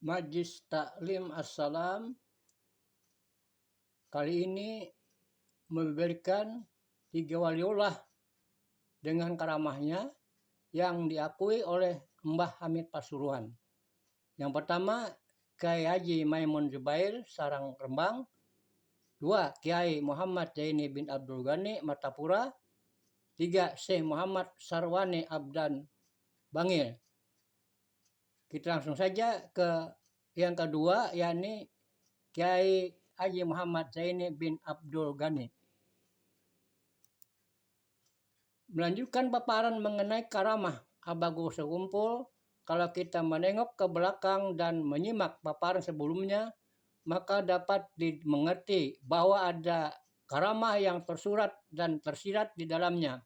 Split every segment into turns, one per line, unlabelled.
Majlis Taklim Assalam kali ini memberikan 3 waliullah dengan karamahnya yang diakui oleh Mbah Hamid Pasuruan. Yang pertama, Kiai Haji Maimun Zubair Sarang Rembang. 2, Kiai Muhammad Zaini bin Abdul Ghani Martapura. 3, Syekh Muhammad Sarwani Abdan Bangil. Kita langsung saja ke yang kedua, yakni Kiai Haji Muhammad Zaini bin Abdul Ghani. Melanjutkan paparan mengenai karamah Abah Guru Sekumpul, kalau kita menengok ke belakang dan menyimak paparan sebelumnya, maka dapat dimengerti bahwa ada karamah yang tersurat dan tersirat di dalamnya.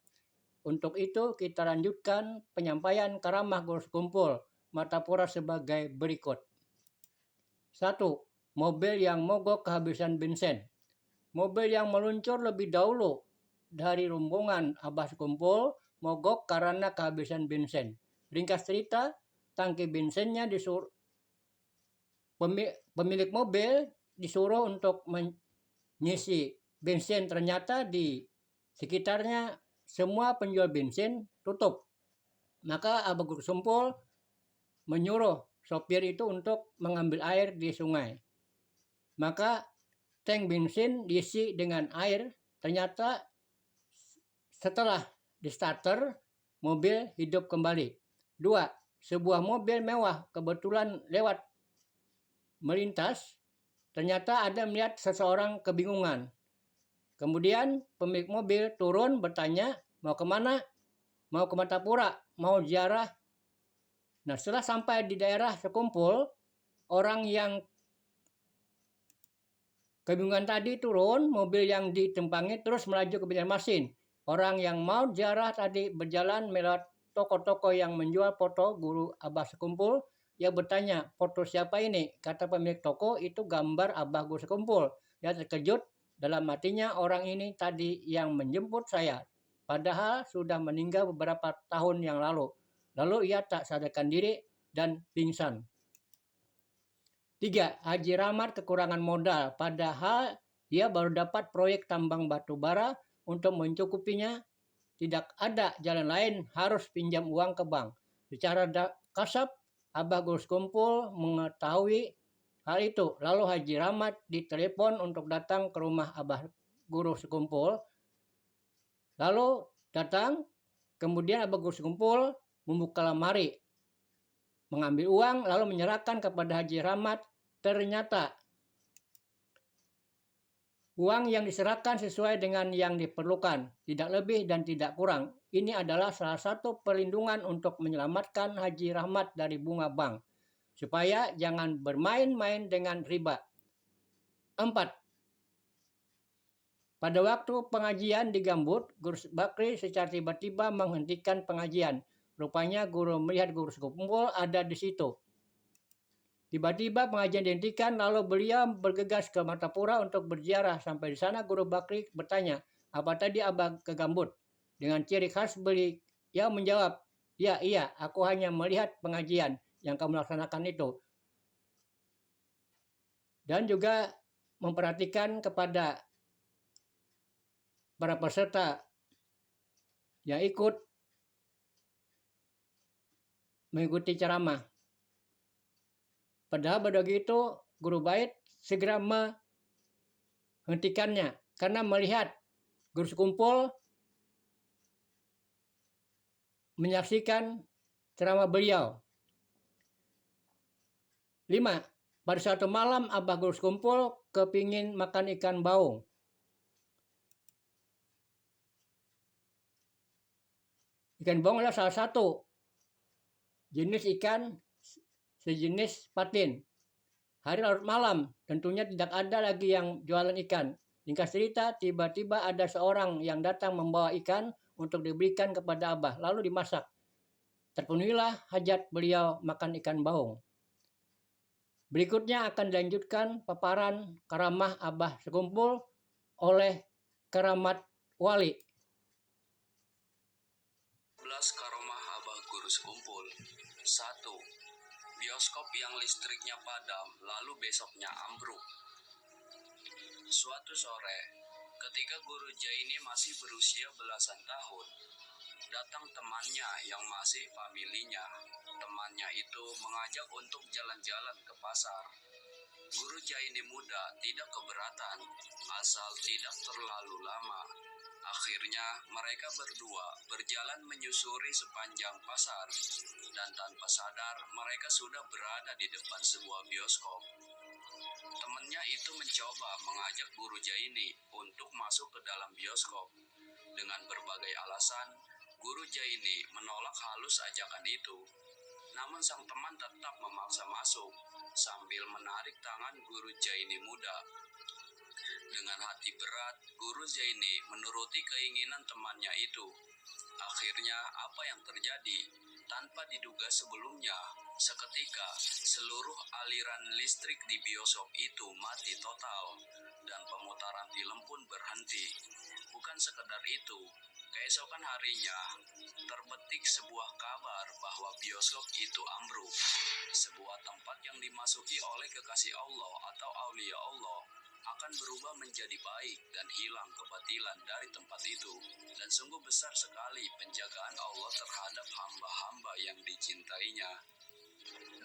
Untuk itu kita lanjutkan penyampaian karamah Guru Sekumpul Martapura sebagai berikut. 1. Mobil yang mogok kehabisan bensin. Mobil yang meluncur lebih dahulu dari rombongan Abah Sekumpul mogok karena kehabisan bensin. Ringkas cerita, tangki bensinnya disuruh pemilik mobil disuruh untuk mengisi bensin, ternyata di sekitarnya semua penjual bensin tutup. Maka Abah Guru Sekumpul menyuruh sopir itu untuk mengambil air di sungai. Maka tank bensin diisi dengan air, ternyata setelah di starter mobil hidup kembali. 2. Sebuah mobil mewah kebetulan lewat melintas, ternyata ada melihat seseorang kebingungan. Kemudian pemilik mobil turun bertanya, mau kemana? Mau ke Martapura, mau ziarah. Nah, setelah sampai di daerah Sekumpul, orang yang kebingungan tadi turun, mobil yang ditumpangi terus melaju ke Banjarmasin. Orang yang mau ziarah tadi berjalan melewat toko-toko yang menjual foto Guru Abah Sekumpul. Ia bertanya, foto siapa ini? Kata pemilik toko, itu gambar Abah Guru Sekumpul. Ia terkejut, dalam hatinya orang ini tadi yang menjemput saya. Padahal sudah meninggal beberapa tahun yang lalu. Lalu ia tak sadarkan diri dan pingsan. 3. Haji Rahmat kekurangan modal, padahal ia baru dapat proyek tambang batu bara. Untuk mencukupinya tidak ada jalan lain, harus pinjam uang ke bank. Secara kasar Abah Guru Sekumpul mengetahui hal itu. Lalu Haji Rahmat ditelepon untuk datang ke rumah Abah Guru Sekumpul. Lalu datang, kemudian Abah Guru Sekumpul membuka lemari, mengambil uang, lalu menyerahkan kepada Haji Rahmat. Ternyata uang yang diserahkan sesuai dengan yang diperlukan, tidak lebih dan tidak kurang. Ini adalah salah satu perlindungan untuk menyelamatkan Haji Rahmat dari bunga bank, supaya jangan bermain-main dengan riba. 4. Pada waktu pengajian di Gambut, Guru Bakri secara tiba-tiba menghentikan pengajian. Rupanya guru melihat Guru Sekumpul ada di situ. Tiba-tiba pengajian dihentikan, lalu beliau bergegas ke Martapura untuk berziarah. Sampai di sana Guru Bakri bertanya, apa tadi Abah ke Gambut? Dengan ciri khas beliau menjawab, iya, aku hanya melihat pengajian yang kamu laksanakan itu. Dan juga memperhatikan kepada para peserta yang ikut mengikuti ceramah. Padahal begitu Guru Bait segera menghentikannya karena melihat Guru Sekumpul menyaksikan ceramah beliau. 5. Pada suatu malam Abah Guru Sekumpul kepingin makan ikan baung. Ikan baung adalah salah satu jenis ikan sejenis patin. Hari larut malam, tentunya tidak ada lagi yang jualan ikan. Singkat cerita, tiba-tiba ada seorang yang datang membawa ikan untuk diberikan kepada Abah, lalu dimasak. Terpenuhilah hajat beliau makan ikan baung. Berikutnya akan dilanjutkan paparan karamah Abah Sekumpul oleh Keramat Wali.
11 karamah Abah Guru Sekumpul. 1. bioskop yang listriknya padam lalu besoknya ambruk. Suatu sore, ketika guru Jaini masih berusia belasan tahun, datang temannya yang masih familinya. Temannya itu mengajak untuk jalan-jalan ke pasar. Guru Jaini muda tidak keberatan, asal tidak terlalu lama. Akhirnya mereka berdua berjalan menyusuri sepanjang pasar, dan tanpa sadar mereka sudah berada di depan sebuah bioskop. Temannya itu mencoba mengajak guru Jaini untuk masuk ke dalam bioskop. Dengan berbagai alasan, guru Jaini menolak halus ajakan itu. Namun sang teman tetap memaksa masuk, sambil menarik tangan guru Jaini muda. Dengan hati berat, guru Jaini menuruti keinginan temannya itu. Akhirnya, apa yang terjadi? Tanpa diduga sebelumnya, seketika seluruh aliran listrik di bioskop itu mati total, dan pemutaran film pun berhenti. Bukan sekedar itu, keesokan harinya, terbetik sebuah kabar bahwa bioskop itu ambruk. Sebuah tempat yang dimasuki oleh kekasih Allah atau aulia Allah akan berubah menjadi baik dan hilang kebatilan dari tempat itu. Dan sungguh besar sekali penjagaan Allah terhadap hamba-hamba yang dicintainya. 2.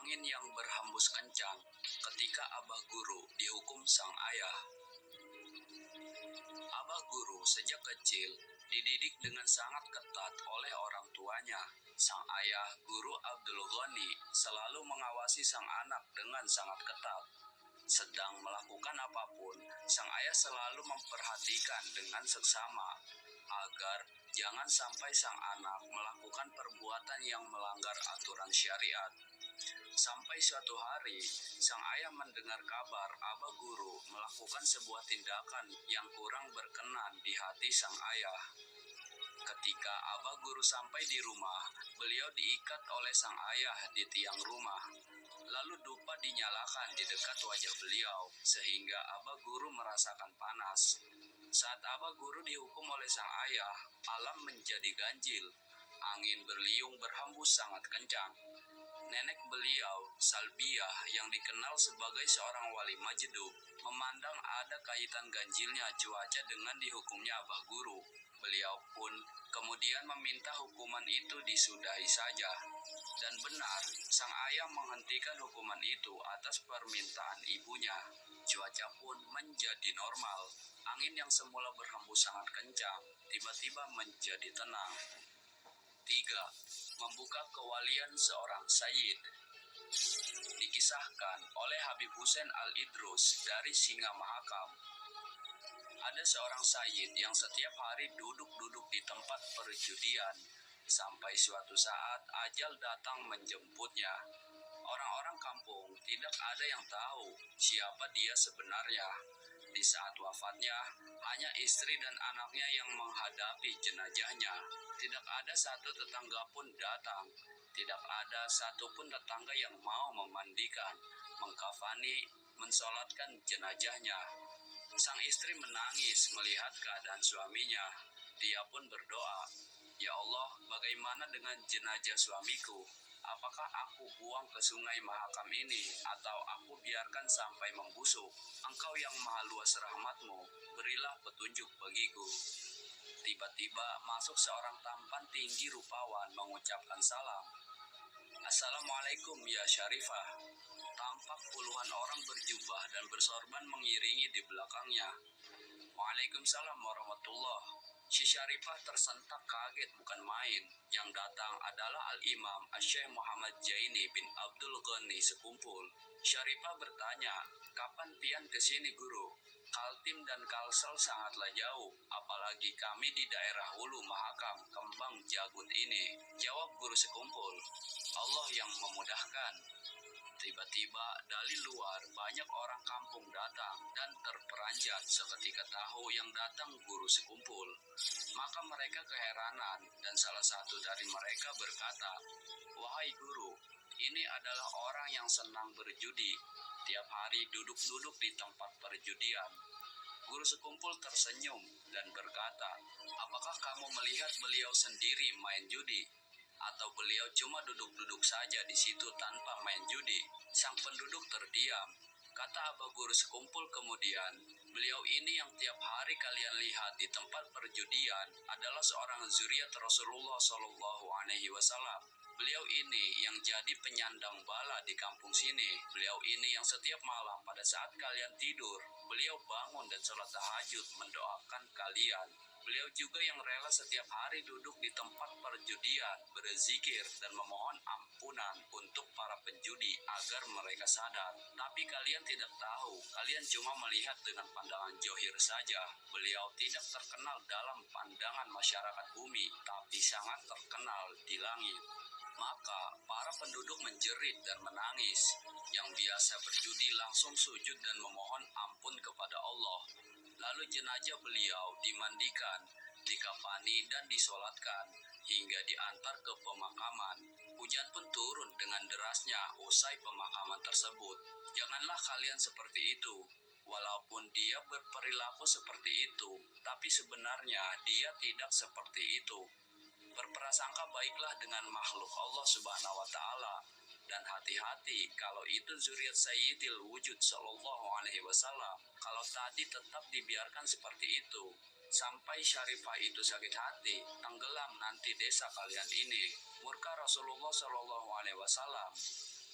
Angin yang berhembus kencang ketika abah guru dihukum sang ayah. Abah guru sejak kecil dididik dengan sangat ketat oleh orang tuanya. Sang ayah, Guru Abdul Ghani, selalu mengawasi sang anak dengan sangat ketat. Sedang melakukan apapun, sang ayah selalu memperhatikan dengan seksama agar jangan sampai sang anak melakukan perbuatan yang melanggar aturan syariat. Sampai suatu hari, sang ayah mendengar kabar abah guru melakukan sebuah tindakan yang kurang berkenan di hati sang ayah. Ketika abah guru sampai di rumah, beliau diikat oleh sang ayah di tiang rumah. Lalu dupa dinyalakan di dekat wajah beliau, sehingga abah guru merasakan panas. Saat abah guru dihukum oleh sang ayah, alam menjadi ganjil. Angin berliung berhembus sangat kencang. Nenek beliau, Salbiah, yang dikenal sebagai seorang wali majdub, memandang ada kaitan ganjilnya cuaca dengan dihukumnya abah guru. Beliau pun kemudian meminta hukuman itu disudahi saja. Dan benar, sang ayah menghentikan hukuman itu atas permintaan ibunya. Cuaca pun menjadi normal. Angin yang semula berhembus sangat kencang, tiba-tiba menjadi tenang. 3. Membuka kewalian seorang sayyid. Dikisahkan oleh Habib Hussein Al-Idrus dari Singa Mahakam. Ada seorang sayyid yang setiap hari duduk-duduk di tempat perjudian, sampai suatu saat ajal datang menjemputnya. Orang-orang kampung tidak ada yang tahu siapa dia sebenarnya. Di saat wafatnya, hanya istri dan anaknya yang menghadapi jenazahnya. Tidak ada satu tetangga pun datang. Tidak ada satupun tetangga yang mau memandikan, mengkafani, mensolatkan jenazahnya. Sang istri menangis melihat keadaan suaminya. Dia pun berdoa, "Ya Allah, bagaimana dengan jenazah suamiku? Apakah aku buang ke sungai Mahakam ini, atau aku biarkan sampai membusuk? Engkau yang maha luas rahmatmu, berilah petunjuk bagiku." Tiba-tiba masuk seorang tampan tinggi rupawan mengucapkan salam. "Assalamualaikum ya Syarifah." Tampak puluhan orang berjubah dan bersorban mengiringi di belakangnya. "Waalaikumsalam warahmatullah." Si Syarifah tersentak kaget bukan main. Yang datang adalah Al-Imam Asy-Syaikh Muhammad Jaini bin Abdul Ghani sekumpul. Syarifah bertanya, "Kapan pian kesini guru? Kaltim dan Kalsel sangatlah jauh, apalagi kami di daerah Hulu Mahakam, Kembang Jagut ini." Jawab guru sekumpul, "Allah yang memudahkan." Tiba-tiba dari luar banyak orang kampung datang dan terperanjat seketika tahu yang datang guru sekumpul. Maka mereka keheranan dan salah satu dari mereka berkata, "Wahai guru, ini adalah orang yang senang berjudi. Tiap hari duduk-duduk di tempat perjudian." Guru sekumpul tersenyum dan berkata, "Apakah kamu melihat beliau sendiri main judi?" Atau beliau cuma duduk-duduk saja di situ tanpa main judi? Sang penduduk terdiam. Kata Abah Guru sekumpul kemudian, beliau ini yang tiap hari kalian lihat di tempat perjudian adalah seorang zuriat Rasulullah Shallallahu Alaihi Wasallam. Beliau ini yang jadi penyandang bala di kampung sini. Beliau ini yang setiap malam pada saat kalian tidur, beliau bangun dan sholat tahajud mendoakan kalian. Beliau juga yang rela setiap hari duduk di tempat perjudian, berzikir dan memohon ampunan untuk para penjudi agar mereka sadar. Tapi kalian tidak tahu, kalian cuma melihat dengan pandangan johir saja. Beliau tidak terkenal dalam pandangan masyarakat bumi, tapi sangat terkenal di langit. Maka para penduduk menjerit dan menangis. Yang biasa berjudi langsung sujud dan memohon ampun kepada Allah. Lalu jenazah beliau dimandikan, dikafani dan disolatkan hingga diantar ke pemakaman. Hujan pun turun dengan derasnya usai pemakaman tersebut. Janganlah kalian seperti itu. Walaupun dia berperilaku seperti itu, tapi sebenarnya dia tidak seperti itu. Berprasangka baiklah dengan makhluk Allah Subhanahu wa Ta'ala, dan hati-hati kalau itu zuriat Sayyidil Wujud Sallallahu Alaihi Wasallam. Kalau tadi tetap dibiarkan seperti itu, sampai Syarifah itu sakit hati, tenggelam nanti desa kalian ini. Murka Rasulullah Sallallahu Alaihi Wasallam,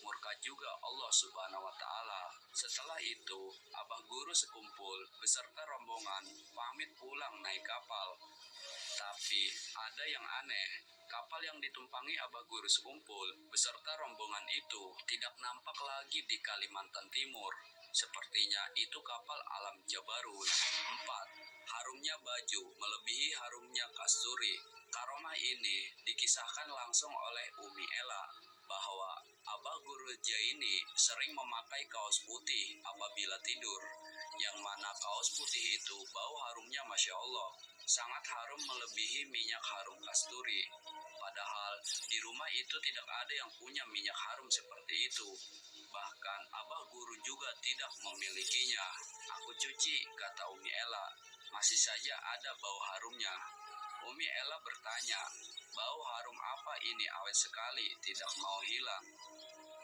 murka juga Allah Subhanahu wa Ta'ala. Setelah itu, Abah Guru sekumpul beserta rombongan pamit pulang naik kapal. Tapi ada yang aneh, kapal yang ditumpangi Abah Guru sekumpul beserta rombongan itu tidak nampak lagi di Kalimantan Timur. Sepertinya itu kapal Alam Jabarut. 4. Harumnya baju melebihi harumnya kasturi. Karomah ini dikisahkan langsung oleh Umi Ella bahwa Abah Guru Jaini sering memakai kaos putih apabila tidur, yang mana kaos putih itu bau harumnya Masya Allah, sangat harum melebihi minyak harum kasturi. Padahal di rumah itu tidak ada yang punya minyak harum seperti itu. Bahkan Abah Guru juga tidak memilikinya. Aku cuci, kata Umi Ella. Masih saja ada bau harumnya. Umi Ella bertanya, bau harum apa ini awet sekali, tidak mau hilang?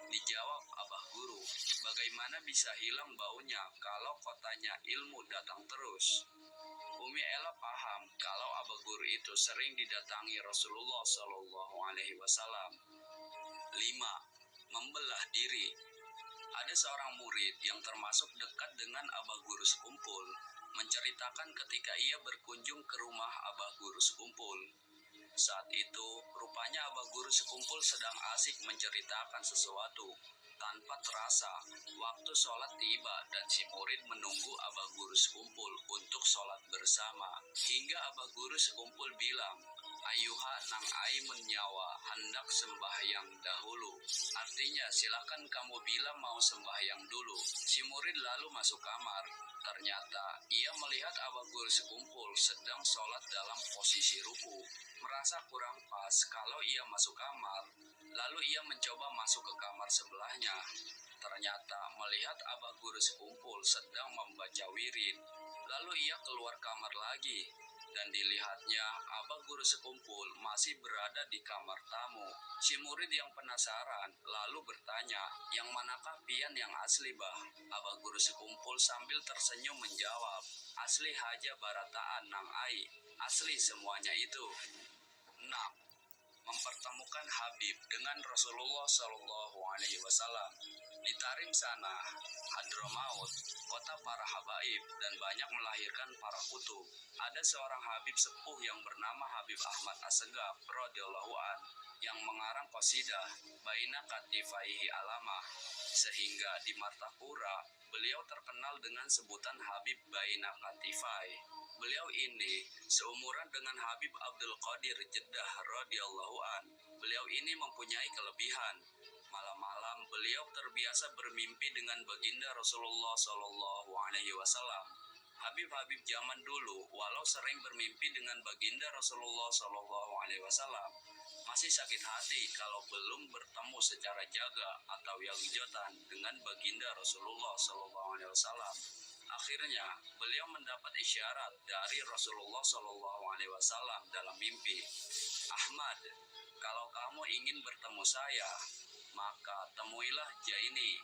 Dijawab Abah Guru, bagaimana bisa hilang baunya kalau kotanya ilmu datang terus? Umi Ella paham kalau Abah Guru itu sering didatangi Rasulullah Shallallahu Alaihi Wasallam. 5. Membelah diri. Ada seorang murid yang termasuk dekat dengan Abah Guru sekumpul menceritakan ketika ia berkunjung ke rumah Abah Guru sekumpul. Saat itu, rupanya Abah Guru sekumpul sedang asik menceritakan sesuatu. Tanpa terasa, waktu sholat tiba dan si murid menunggu Abah Guru sekumpul untuk sholat bersama. Hingga Abah Guru sekumpul bilang, Ayuha nang aimun nyawa, hendak sembahyang dahulu. Artinya, silakan kamu bilang mau sembahyang dulu. Si murid lalu masuk kamar. Ternyata, ia melihat Abah Guru sekumpul sedang sholat dalam posisi ruku. Merasa kurang pas kalau ia masuk kamar, lalu ia mencoba masuk ke kamar sebelahnya. Ternyata melihat Abah Guru sekumpul sedang membaca wirid. Lalu ia keluar kamar lagi, dan dilihatnya Abah Guru sekumpul masih berada di kamar tamu. Si murid yang penasaran lalu bertanya, yang manakah pian yang asli bah? Abah Guru sekumpul sambil tersenyum menjawab, asli haja barataan nang ai, asli semuanya itu. 6. Mempertemukan Habib dengan Rasulullah Shallallahu Alaihi Wasallam. Di Tarim sana, Hadramaut, kota para habaib dan banyak melahirkan para kutub. Ada seorang Habib sepuh yang bernama Habib Ahmad Assegaf radhiyallahu an yang mengarang qasidah Baina Katifaihi Alamah, sehingga di Martapura beliau terkenal dengan sebutan Habib Baina Katifai. Beliau ini seumuran dengan Habib Abdul Qadir Jeddah radhiyallahu an. Beliau ini mempunyai kelebihan. Malam-malam beliau terbiasa bermimpi dengan baginda Rasulullah Shallallahu Alaihi Wasallam. Habib-habib zaman dulu, walau sering bermimpi dengan baginda Rasulullah Shallallahu Alaihi Wasallam, masih sakit hati kalau belum bertemu secara jaga atau yaujotan dengan baginda Rasulullah Shallallahu Alaihi Wasallam. Akhirnya, beliau mendapat isyarat dari Rasulullah Shallallahu Alaihi Wasallam dalam mimpi. Ahmad, Kalau kamu ingin bertemu saya, maka temuilah Jaini,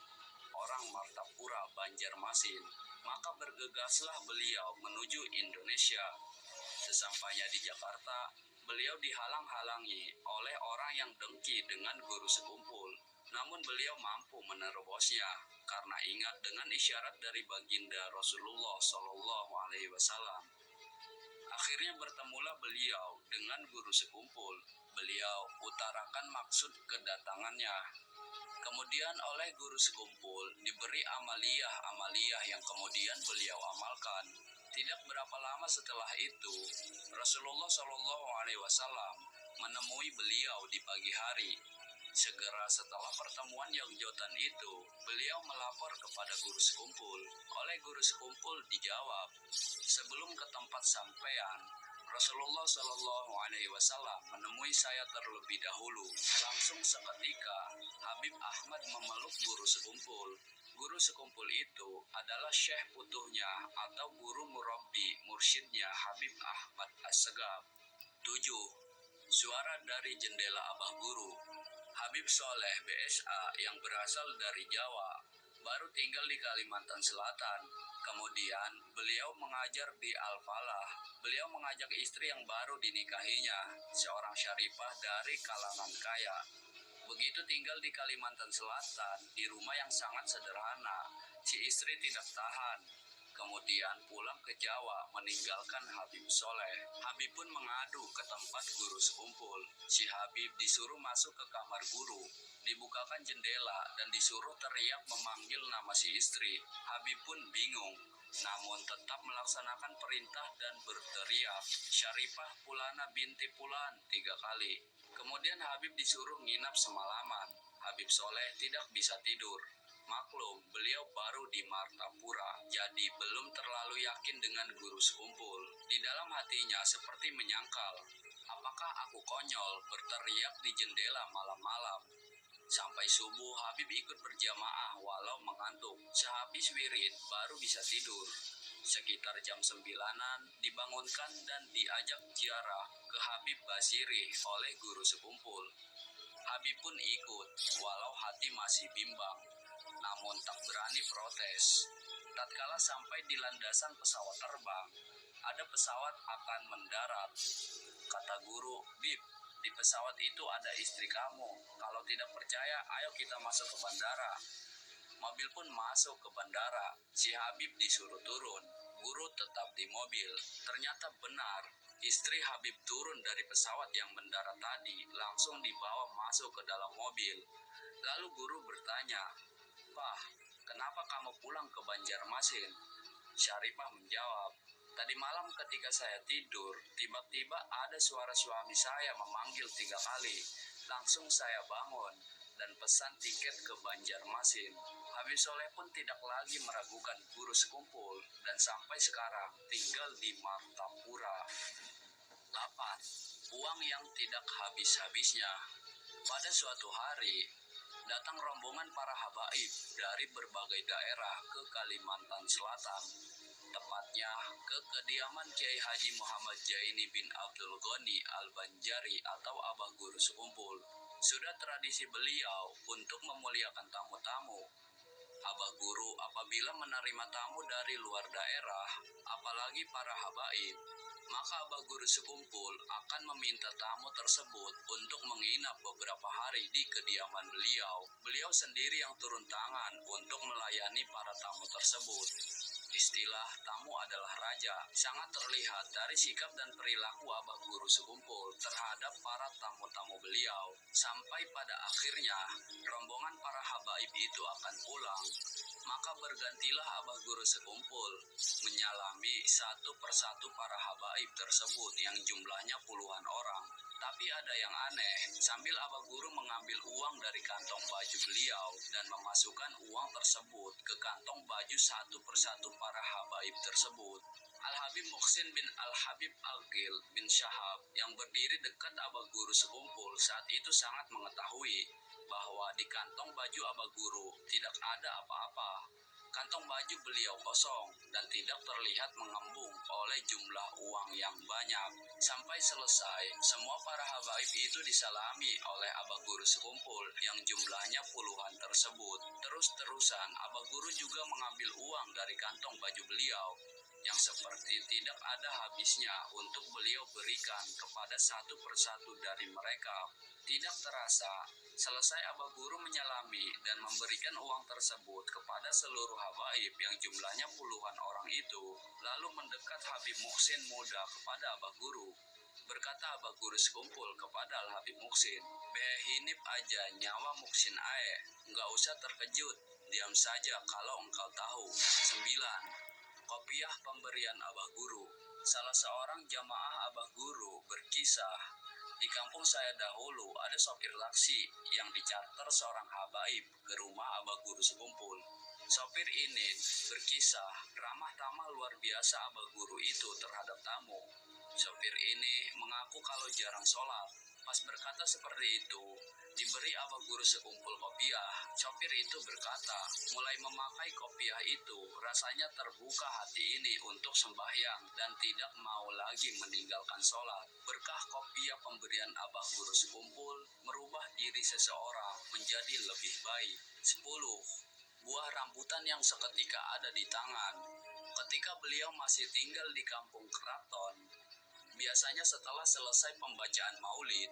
orang Martapura, Banjarmasin. Maka bergegaslah beliau menuju Indonesia. Sesampainya di Jakarta, beliau dihalang-halangi oleh orang yang dengki dengan guru sekumpul. Namun beliau mampu menerobosnya karena ingat dengan isyarat dari baginda Rasulullah Shallallahu Alaihi Wasallam. Akhirnya bertemulah beliau dengan guru sekumpul. Beliau utarakan maksud kedatangannya. Kemudian oleh guru sekumpul diberi amaliyah-amaliyah yang kemudian beliau amalkan. Tidak berapa lama setelah itu, Rasulullah Shallallahu Alaihi Wasallam menemui beliau di pagi hari. Segera setelah pertemuan yang jotan itu, beliau melapor kepada guru sekumpul. Oleh guru sekumpul dijawab, sebelum ke tempat sampean, Rasulullah Shallallahu Alaihi Wasallam menemui saya terlebih dahulu. Langsung seketika, Habib Ahmad memeluk guru sekumpul. Guru sekumpul itu adalah syekh putuhnya atau guru murabbi mursyidnya Habib Ahmad As-Segaf. 7. Suara dari jendela Abah Guru. Habib Soleh BSA yang berasal dari Jawa, baru tinggal di Kalimantan Selatan. Kemudian beliau mengajar di Al-Falah. Beliau mengajak istri yang baru dinikahinya, seorang syarifah dari kalangan kaya. Begitu tinggal di Kalimantan Selatan, di rumah yang sangat sederhana, si istri tidak tahan. Kemudian pulang ke Jawa meninggalkan Habib Soleh. Habib pun mengadu ke tempat guru sekumpul. Si Habib disuruh masuk ke kamar guru. Dibukakan jendela dan disuruh teriak memanggil nama si istri. Habib pun bingung, namun tetap melaksanakan perintah dan berteriak, Syarifah Pulana binti Pulan 3 kali. Kemudian Habib disuruh nginap semalaman. Habib Soleh tidak bisa tidur. Maklum, beliau baru di Martapura, jadi belum terlalu yakin dengan guru sekumpul. Di dalam hatinya seperti menyangkal, apakah aku konyol berteriak di jendela malam-malam? Sampai subuh Habib ikut berjamaah walau mengantuk. Sehabis wirid baru bisa tidur. Sekitar jam 9-an dibangunkan dan diajak ziarah ke Habib Basiri oleh guru sekumpul. Habib pun ikut, walau hati masih bimbang, namun tak berani protes. Tatkala sampai di landasan pesawat terbang, ada pesawat akan mendarat. Kata guru, Bib, di pesawat itu ada istri kamu. Kalau tidak percaya, ayo kita masuk ke bandara. Mobil pun masuk ke bandara. Si Habib disuruh turun. Guru tetap di mobil. Ternyata benar, istri Habib turun dari pesawat yang mendarat tadi, langsung dibawa masuk ke dalam mobil. Lalu guru bertanya, Pak, kenapa kamu pulang ke Banjarmasin? Syarifah menjawab, tadi malam ketika saya tidur, tiba-tiba ada suara suami saya memanggil 3 kali. Langsung saya bangun dan pesan tiket ke Banjarmasin. Habib Soleh pun tidak lagi meragukan guru sekumpul dan sampai sekarang tinggal di Martapura. 8. Uang yang tidak habis-habisnya. Pada suatu hari, datang rombongan para habaib dari berbagai daerah ke Kalimantan Selatan, tepatnya ke kediaman Kiai Haji Muhammad Jaini bin Abdul Ghani Al-Banjari atau Abah Guru Sekumpul. Sudah tradisi beliau untuk memuliakan tamu-tamu. Abah Guru apabila menerima tamu dari luar daerah, apalagi para habaib, maka Abah Guru Sekumpul akan meminta tamu tersebut untuk menginap beberapa hari di kediaman beliau. Beliau sendiri yang turun tangan untuk melayani para tamu tersebut. Istilah tamu adalah raja sangat terlihat dari sikap dan perilaku Abah Guru Sekumpul terhadap para tamu-tamu beliau. Sampai pada akhirnya rombongan para habaib itu akan pulang, maka bergantilah Abah Guru Sekumpul menyalami satu persatu para habaib tersebut yang jumlahnya puluhan orang. Tapi ada yang aneh, sambil Abah Guru mengambil uang dari kantong baju beliau dan memasukkan uang tersebut ke kantong baju satu persatu para habaib tersebut. Al-Habib Muhsin bin Al-Habib Al-Ghil bin Syahab yang berdiri dekat Abah Guru Sekumpul saat itu sangat mengetahui bahwa di kantong baju Abah Guru tidak ada apa-apa. Kantong baju beliau kosong dan tidak terlihat mengembung oleh jumlah uang yang banyak. Sampai selesai, semua para habaib itu disalami oleh Abah Guru sekumpul yang jumlahnya puluhan tersebut. Terus-terusan, Abah Guru juga mengambil uang dari kantong baju beliau yang seperti tidak ada habisnya untuk beliau berikan kepada satu persatu dari mereka. Tidak terasa, selesai Abah Guru menyelami dan memberikan uang tersebut kepada seluruh habaib yang jumlahnya puluhan orang itu, lalu mendekat Habib Muksin muda kepada Abah Guru. Berkata Abah Guru sekumpul kepada Al-Habib Muksin, "Behinip aja nyawa Muksin ae, nggak usah terkejut, diam saja kalau engkau tahu." 9. Kopiah pemberian Abah Guru. Salah seorang jamaah Abah Guru berkisah, di kampung saya dahulu ada sopir taksi yang dicarter seorang habaib ke rumah Abah Guru sekumpul. Sopir ini berkisah, ramah tamah luar biasa Abah Guru itu terhadap tamu. Sopir ini mengaku kalau jarang sholat. Pas berkata seperti itu, diberi Abah Guru sekumpul kopiah. Sopir itu berkata, mulai memakai kopiah itu, rasanya terbuka hati ini untuk sembahyang dan tidak mau lagi meninggalkan sholat. Berkah kopiah pemberian Abah Guru sekumpul merubah diri seseorang menjadi lebih baik. 10. Buah rambutan yang seketika ada di tangan. Ketika beliau masih tinggal di kampung Keraton, biasanya setelah selesai pembacaan maulid,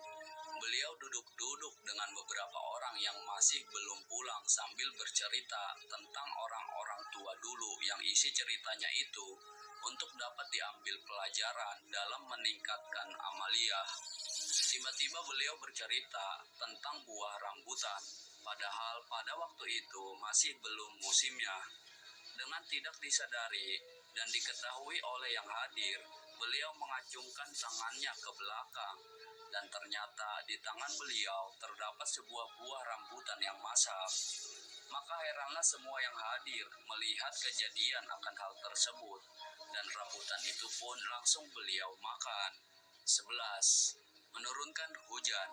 beliau duduk-duduk dengan beberapa orang yang masih belum pulang sambil bercerita tentang orang-orang tua dulu yang isi ceritanya itu untuk dapat diambil pelajaran dalam meningkatkan amaliyah. Tiba-tiba beliau bercerita tentang buah rambutan, padahal pada waktu itu masih belum musimnya. Dengan tidak disadari dan diketahui oleh yang hadir, beliau mengacungkan tangannya ke belakang dan ternyata di tangan beliau terdapat sebuah buah rambutan yang masak. Maka heranlah semua yang hadir melihat kejadian akan hal tersebut dan rambutan itu pun langsung beliau makan. 11. Menurunkan hujan.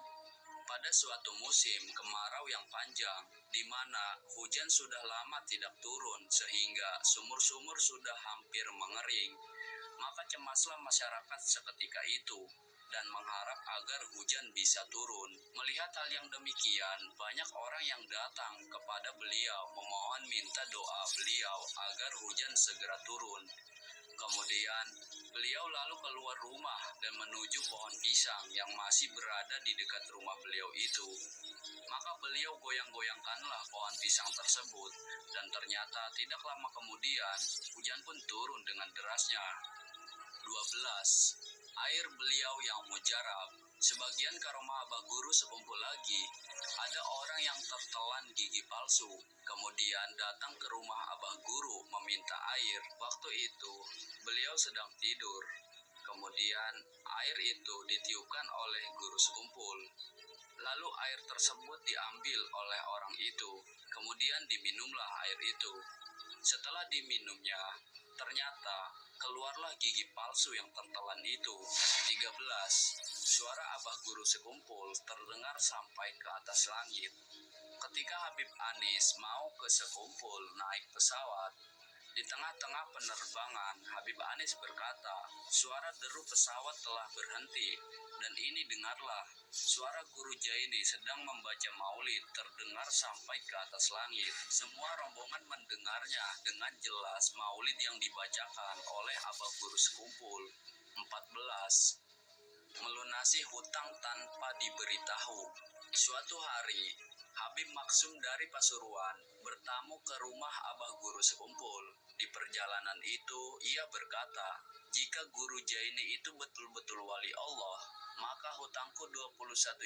Pada suatu musim kemarau yang panjang, di mana hujan sudah lama tidak turun sehingga sumur-sumur sudah hampir mengering, maka cemaslah masyarakat seketika itu dan mengharap agar hujan bisa turun. Melihat hal yang demikian, banyak orang yang datang kepada beliau memohon minta doa beliau agar hujan segera turun. Kemudian, beliau lalu keluar rumah dan menuju pohon pisang yang masih berada di dekat rumah beliau itu. Maka beliau goyang-goyangkanlah pohon pisang tersebut, dan ternyata tidak lama kemudian, hujan pun turun dengan derasnya. 12. Air beliau yang mujarab. Sebagian karomah Abah Guru sekumpul lagi, ada orang yang tertelan gigi palsu, kemudian datang ke rumah Abah Guru meminta air. Waktu itu, beliau sedang tidur. Kemudian, air itu ditiupkan oleh guru sekumpul. Lalu air tersebut diambil oleh orang itu, kemudian diminumlah air itu. Setelah diminumnya, ternyata keluarlah gigi palsu yang tertelan itu. 13. Suara Abah Guru sekumpul terdengar sampai ke atas langit. Ketika Habib Anis mau ke sekumpul naik pesawat, di tengah-tengah penerbangan, Habib Anis berkata, suara deru pesawat telah berhenti, dan ini dengarlah, suara Guru Jaini sedang membaca maulid terdengar sampai ke atas langit. Semua rombongan mendengarnya dengan jelas maulid yang dibacakan oleh Abah Guru sekumpul. 14. Melunasi hutang tanpa diberitahu. Suatu hari, Habib Maksum dari Pasuruan bertamu ke rumah Abah Guru sekumpul. Di perjalanan itu, ia berkata, jika Guru Jaini itu betul-betul wali Allah, maka hutangku 21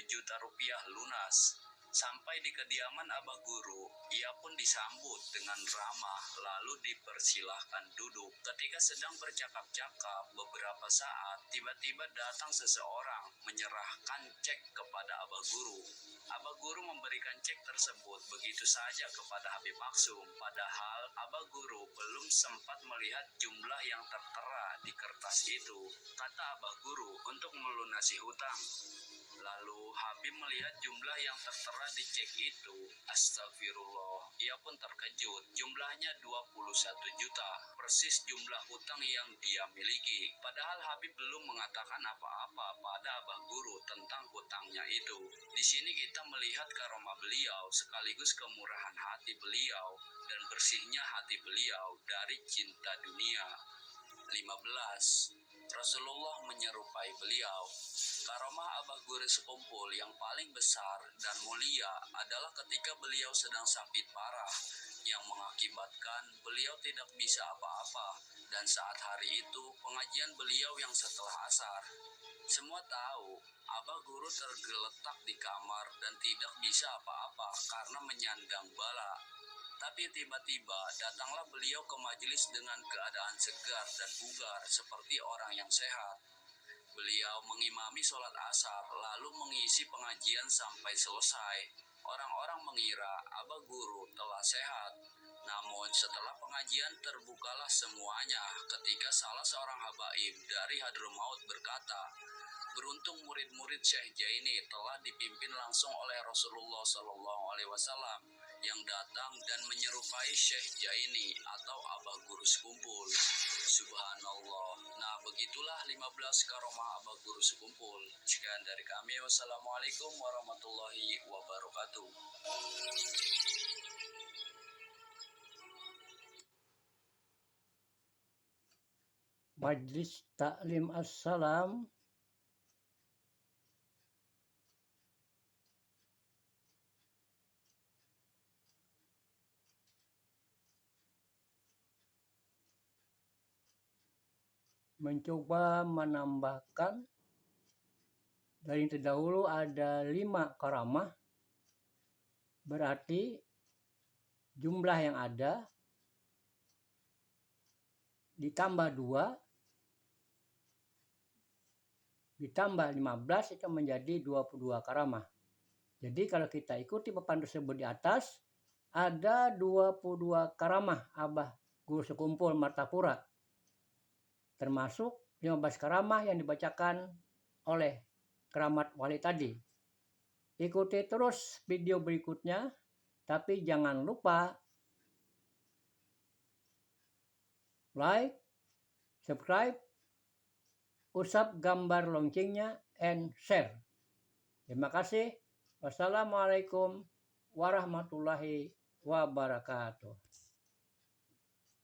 juta rupiah lunas. Sampai di kediaman Abah Guru, ia pun disambut dengan ramah lalu dipersilahkan duduk. Ketika sedang bercakap-cakap beberapa saat, tiba-tiba datang seseorang menyerahkan cek kepada Abah Guru. Abah Guru memberikan cek tersebut begitu saja kepada Habib Maksum, padahal Abah Guru belum sempat melihat jumlah yang tertera di kertas itu. Kata Abah Guru untuk melunasi hutang, Lalu Habib melihat jumlah yang tertera di cek itu. Astagfirullah, ia pun terkejut. Jumlahnya 21 juta, persis jumlah hutang yang dia miliki. Padahal Habib belum mengatakan apa-apa pada abah guru tentang hutangnya itu. Di sini kita melihat karomah beliau sekaligus kemurahan hati beliau dan bersihnya hati beliau dari cinta dunia. 15. Rasulullah menyerupai beliau. Karomah abah guru sekumpul yang paling besar dan mulia adalah ketika beliau sedang sakit parah, yang mengakibatkan beliau tidak bisa apa-apa, dan saat hari itu pengajian beliau yang setelah asar. Semua tahu, abah guru tergeletak di kamar dan tidak bisa apa-apa karena menyandang bala. Tapi tiba-tiba datanglah beliau ke majelis dengan keadaan segar dan bugar seperti orang yang sehat. Beliau mengimami sholat asar lalu mengisi pengajian sampai selesai. Orang-orang mengira abah guru telah sehat. Namun setelah pengajian terbukalah semuanya ketika salah seorang habaib dari Hadramaut berkata, beruntung murid-murid Syekh Jaini telah dipimpin langsung oleh Rasulullah SAW yang datang dan menyerupai Syekh Jaini atau abah guru sekumpul. Subhanallah. Nah, begitulah 15 karomah abah guru sekumpul. Sekian dari kami. Wassalamualaikum warahmatullahi wabarakatuh.
Majlis Taklim Assalam mencoba menambahkan dari terdahulu ada 5 karamah, berarti jumlah yang ada ditambah 2 ditambah 15 itu menjadi 22 karamah. Jadi kalau kita ikuti papan tersebut di atas, ada 22 karamah abah guru sekumpul Martapura, termasuk 15 karamah yang dibacakan oleh keramat wali tadi. Ikuti terus video berikutnya, tapi jangan lupa like, subscribe, usap gambar loncengnya, and share. Terima kasih. Wassalamualaikum warahmatullahi wabarakatuh.